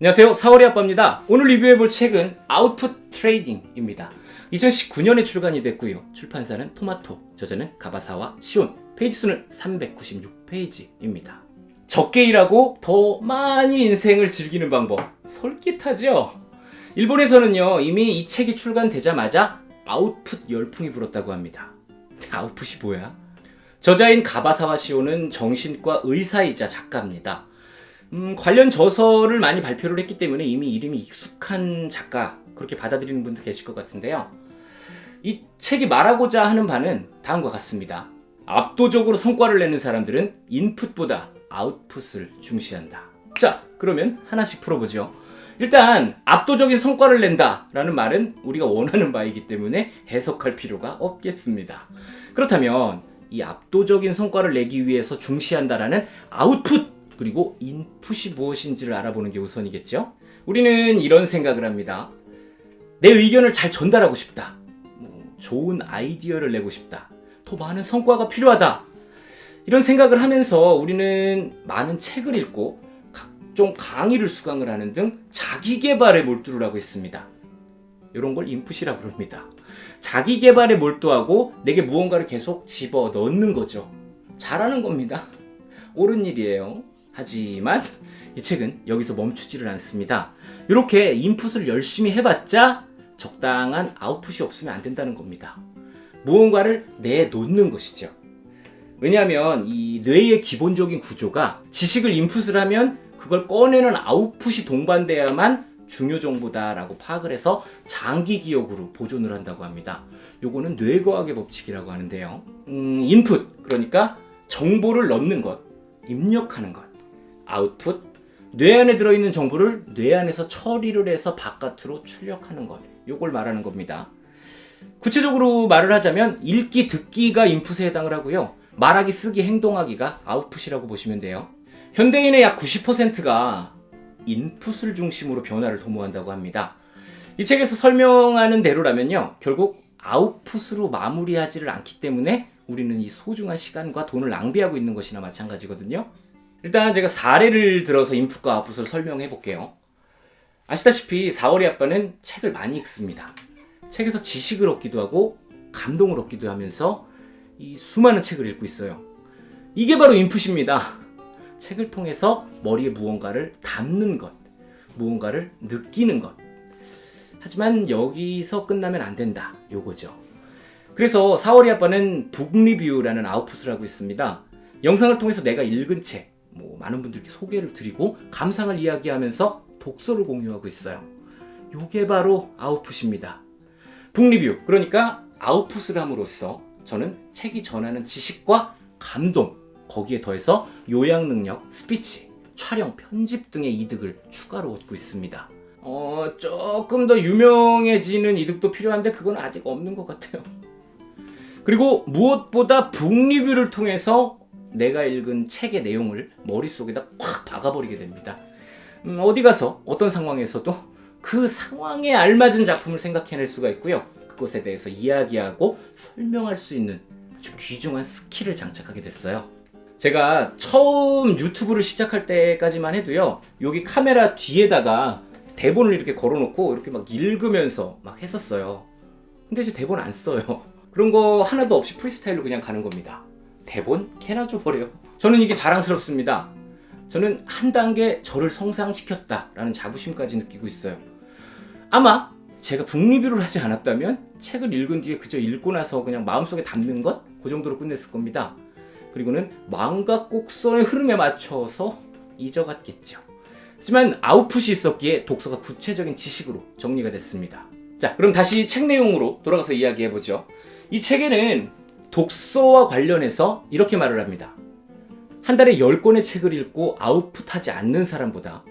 안녕하세요, 사월이 아빠입니다. 오늘 리뷰해볼 책은 아웃풋 트레이딩입니다. 2019년에 출간이 됐고요. 출판사는 토마토, 저자는 가바사와 시온, 페이지 수는 396페이지입니다. 적게 일하고 더 많이 인생을 즐기는 방법, 솔깃하죠? 일본에서는요, 이미 이 책이 출간되자마자 아웃풋 열풍이 불었다고 합니다. 아웃풋이 뭐야? 저자인 가바사와 시온은 정신과 의사이자 작가입니다. 관련 저서를 많이 발표를 했기 때문에 이미 이름이 익숙한 작가, 그렇게 받아들이는 분도 계실 것 같은데요. 이 책이 말하고자 하는 바는 다음과 같습니다. 압도적으로 성과를 내는 사람들은 인풋보다 아웃풋을 중시한다. 자, 그러면 하나씩 풀어보죠. 일단 압도적인 성과를 낸다라는 말은 우리가 원하는 바이기 때문에 해석할 필요가 없겠습니다. 그렇다면 이 압도적인 성과를 내기 위해서 중시한다라는 아웃풋, 그리고 인풋이 무엇인지를 알아보는 게 우선이겠죠? 우리는 이런 생각을 합니다. 내 의견을 잘 전달하고 싶다. 좋은 아이디어를 내고 싶다. 더 많은 성과가 필요하다. 이런 생각을 하면서 우리는 많은 책을 읽고 각종 강의를 수강을 하는 등 자기개발에 몰두를 하고 있습니다. 이런 걸 인풋이라고 합니다. 자기개발에 몰두하고 내게 무언가를 계속 집어넣는 거죠. 잘하는 겁니다. 옳은 일이에요. 하지만 이 책은 여기서 멈추지를 않습니다. 이렇게 인풋을 열심히 해봤자 적당한 아웃풋이 없으면 안 된다는 겁니다. 무언가를 내놓는 것이죠. 왜냐하면 이 뇌의 기본적인 구조가 지식을 인풋을 하면 그걸 꺼내는 아웃풋이 동반돼야만 중요 정보다라고 파악을 해서 장기 기억으로 보존을 한다고 합니다. 요거는 뇌과학의 법칙이라고 하는데요. 인풋, 그러니까 정보를 넣는 것, 입력하는 것. 아웃풋, 뇌 안에 들어있는 정보를 뇌 안에서 처리를 해서 바깥으로 출력하는 것, 요걸 말하는 겁니다. 구체적으로 말을 하자면 읽기, 듣기가 인풋에 해당을 하고요. 말하기, 쓰기, 행동하기가 아웃풋이라고 보시면 돼요. 현대인의 약 90%가 인풋을 중심으로 변화를 도모한다고 합니다. 이 책에서 설명하는 대로라면요, 결국 아웃풋으로 마무리하지를 않기 때문에 우리는 이 소중한 시간과 돈을 낭비하고 있는 것이나 마찬가지거든요. 일단 제가 사례를 들어서 인풋과 아웃풋을 설명해 볼게요. 아시다시피 4월의 아빠는 책을 많이 읽습니다. 책에서 지식을 얻기도 하고 감동을 얻기도 하면서 이 수많은 책을 읽고 있어요. 이게 바로 인풋입니다. 책을 통해서 머리에 무언가를 담는 것, 무언가를 느끼는 것. 하지만 여기서 끝나면 안 된다, 요거죠. 그래서 4월의 아빠는 북리뷰라는 아웃풋을 하고 있습니다. 영상을 통해서 내가 읽은 책, 많은 분들께 소개를 드리고 감상을 이야기하면서 독서를 공유하고 있어요. 요게 바로 아웃풋입니다. 북리뷰, 그러니까 아웃풋을 함으로써 저는 책이 전하는 지식과 감동, 거기에 더해서 요약 능력, 스피치, 촬영, 편집 등의 이득을 추가로 얻고 있습니다. 조금 더 유명해지는 이득도 필요한데 그건 아직 없는 것 같아요. 그리고 무엇보다 북리뷰를 통해서 내가 읽은 책의 내용을 머릿속에다 꽉 박아버리게 됩니다. 어디 가서 어떤 상황에서도 그 상황에 알맞은 작품을 생각해낼 수가 있고요. 그것에 대해서 이야기하고 설명할 수 있는 아주 귀중한 스킬을 장착하게 됐어요. 제가 처음 유튜브를 시작할 때까지만 해도요, 여기 카메라 뒤에다가 대본을 이렇게 걸어놓고 이렇게 막 읽으면서 막 했었어요. 근데 이제 대본 안 써요. 그런 거 하나도 없이 프리스타일로 그냥 가는 겁니다. 대본 캐나 줘버려요. 저는 이게 자랑스럽습니다. 저는 한 단계 저를 성장시켰다라는 자부심까지 느끼고 있어요. 아마 제가 북리뷰를 하지 않았다면 책을 읽은 뒤에 그저 읽고 나서 그냥 마음속에 담는 것? 그 정도로 끝냈을 겁니다. 그리고는 마음과 곡선의 흐름에 맞춰서 잊어갔겠죠. 하지만 아웃풋이 있었기에 독서가 구체적인 지식으로 정리가 됐습니다. 자, 그럼 다시 책 내용으로 돌아가서 이야기해보죠. 이 책에는 독서와 관련해서 이렇게 말을 합니다. 한 달에 10권의 책을 읽고 아웃풋하지 않는 사람보다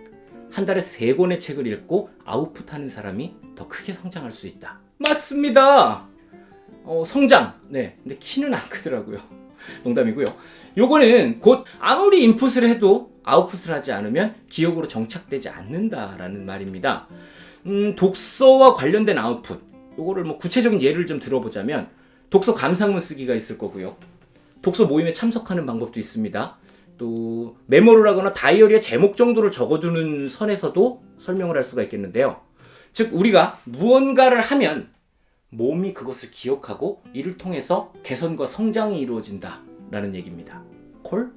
한 달에 3권의 책을 읽고 아웃풋하는 사람이 더 크게 성장할 수 있다. 맞습니다. 성장. 네, 근데 키는 안 크더라고요. 농담이고요. 요거는 곧 아무리 인풋을 해도 아웃풋을 하지 않으면 기억으로 정착되지 않는다라는 말입니다. 독서와 관련된 아웃풋. 요거를 구체적인 예를 좀 들어보자면 독서 감상문 쓰기가 있을 거고요. 독서 모임에 참석하는 방법도 있습니다. 또 메모를 하거나 다이어리에 제목 정도를 적어두는 선에서도 설명을 할 수가 있겠는데요. 즉 우리가 무언가를 하면 몸이 그것을 기억하고 이를 통해서 개선과 성장이 이루어진다라는 얘기입니다. 콜?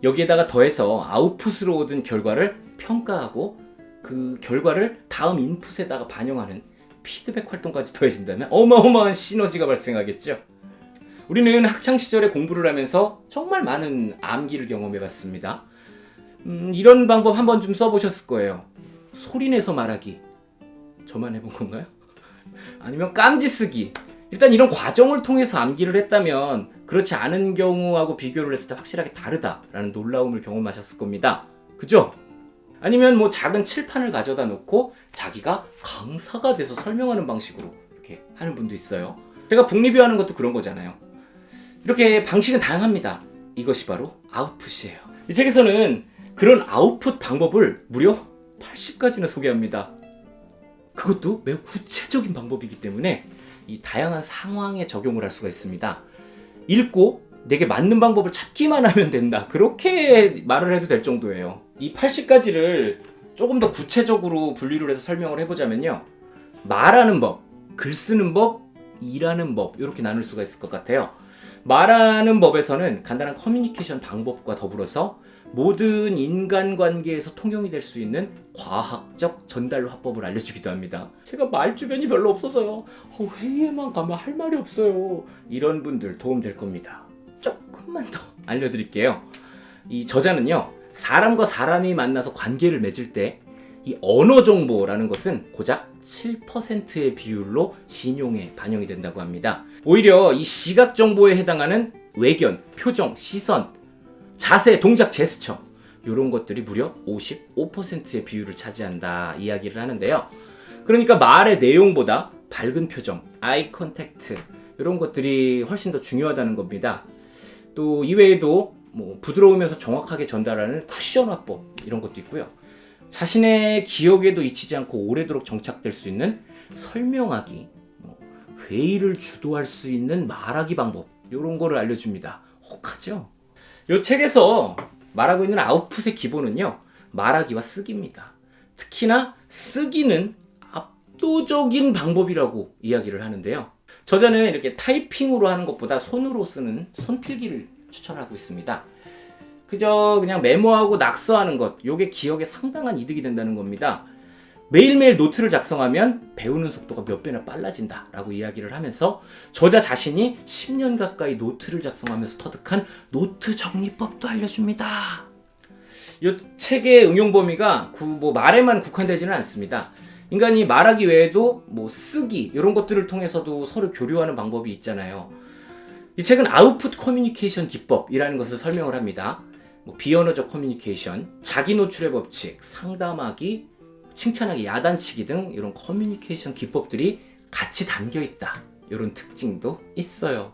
여기에다가 더해서 아웃풋으로 얻은 결과를 평가하고 그 결과를 다음 인풋에다가 반영하는 피드백 활동까지 더해진다면 어마어마한 시너지가 발생하겠죠. 우리는 학창시절에 공부를 하면서 정말 많은 암기를 경험해봤습니다. 이런 방법 한번 좀 써보셨을 거예요. 소리내서 말하기. 저만 해본 건가요? 아니면 깜지 쓰기. 일단 이런 과정을 통해서 암기를 했다면 그렇지 않은 경우하고 비교를 했을 때 확실하게 다르다라는 놀라움을 경험하셨을 겁니다. 그죠? 아니면 뭐 작은 칠판을 가져다 놓고 자기가 강사가 돼서 설명하는 방식으로 이렇게 하는 분도 있어요. 제가 북리뷰하는 것도 그런 거잖아요. 이렇게 방식은 다양합니다. 이것이 바로 아웃풋이에요. 이 책에서는 그런 아웃풋 방법을 무려 80가지나 소개합니다. 그것도 매우 구체적인 방법이기 때문에 이 다양한 상황에 적용을 할 수가 있습니다. 읽고 내게 맞는 방법을 찾기만 하면 된다. 그렇게 말을 해도 될 정도예요. 이 80가지를 조금 더 구체적으로 분류를 해서 설명을 해보자면요. 말하는 법, 글 쓰는 법, 일하는 법 이렇게 나눌 수가 있을 것 같아요. 말하는 법에서는 간단한 커뮤니케이션 방법과 더불어서 모든 인간관계에서 통용이 될 수 있는 과학적 전달 화법을 알려주기도 합니다. 제가 말 주변이 별로 없어서요. 회의에만 가면 할 말이 없어요. 이런 분들 도움 될 겁니다. 조금만 더 알려드릴게요. 이 저자는요. 사람과 사람이 만나서 관계를 맺을 때 이 언어 정보라는 것은 고작 7%의 비율로 신용에 반영이 된다고 합니다. 오히려 이 시각 정보에 해당하는 외견, 표정, 시선, 자세, 동작, 제스처 이런 것들이 무려 55%의 비율을 차지한다 이야기를 하는데요. 그러니까 말의 내용보다 밝은 표정, 아이 컨택트 이런 것들이 훨씬 더 중요하다는 겁니다. 또 이외에도 뭐 부드러우면서 정확하게 전달하는 쿠션 화법 이런 것도 있고요. 자신의 기억에도 잊히지 않고 오래도록 정착될 수 있는 설명하기, 회의를 주도할 수 있는 말하기 방법 이런 거를 알려줍니다. 혹하죠? 이 책에서 말하고 있는 아웃풋의 기본은요. 말하기와 쓰기입니다. 특히나 쓰기는 압도적인 방법이라고 이야기를 하는데요. 저자는 이렇게 타이핑으로 하는 것보다 손으로 쓰는 손필기를 추천하고 있습니다. 그저 그냥 메모하고 낙서하는 것, 요게 기억에 상당한 이득이 된다는 겁니다. 매일매일 노트를 작성하면 배우는 속도가 몇 배나 빨라진다라고 이야기를 하면서 저자 자신이 10년 가까이 노트를 작성하면서 터득한 노트 정리법도 알려줍니다. 이 책의 응용 범위가 말에만 국한되지는 않습니다. 인간이 말하기 외에도 쓰기 이런 것들을 통해서도 서로 교류하는 방법이 있잖아요. 이 책은 아웃풋 커뮤니케이션 기법이라는 것을 설명을 합니다. 비언어적 커뮤니케이션, 자기 노출의 법칙, 상담하기, 칭찬하기, 야단치기 등 이런 커뮤니케이션 기법들이 같이 담겨있다. 이런 특징도 있어요.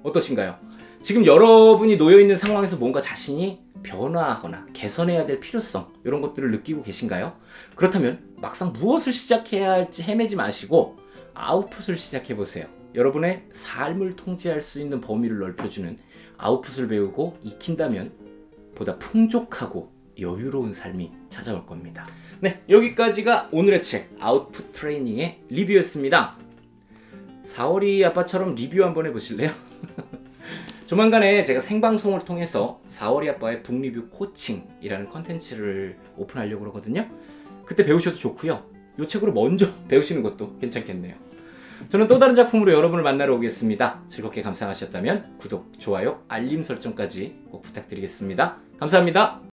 어떠신가요? 지금 여러분이 놓여있는 상황에서 뭔가 자신이 변화하거나 개선해야 될 필요성 이런 것들을 느끼고 계신가요? 그렇다면 막상 무엇을 시작해야 할지 헤매지 마시고 아웃풋을 시작해보세요. 여러분의 삶을 통제할 수 있는 범위를 넓혀주는 아웃풋을 배우고 익힌다면 보다 풍족하고 여유로운 삶이 찾아올 겁니다. 네, 여기까지가 오늘의 책 아웃풋 트레이닝의 리뷰였습니다. 4월이 아빠처럼 리뷰 한번 해보실래요? 조만간에 제가 생방송을 통해서 4월이 아빠의 북리뷰 코칭이라는 컨텐츠를 오픈하려고 그러거든요. 그때 배우셔도 좋고요. 이 책으로 먼저 배우시는 것도 괜찮겠네요. 저는 또 다른 작품으로 여러분을 만나러 오겠습니다. 즐겁게 감상하셨다면 구독, 좋아요, 알림 설정까지 꼭 부탁드리겠습니다. 감사합니다.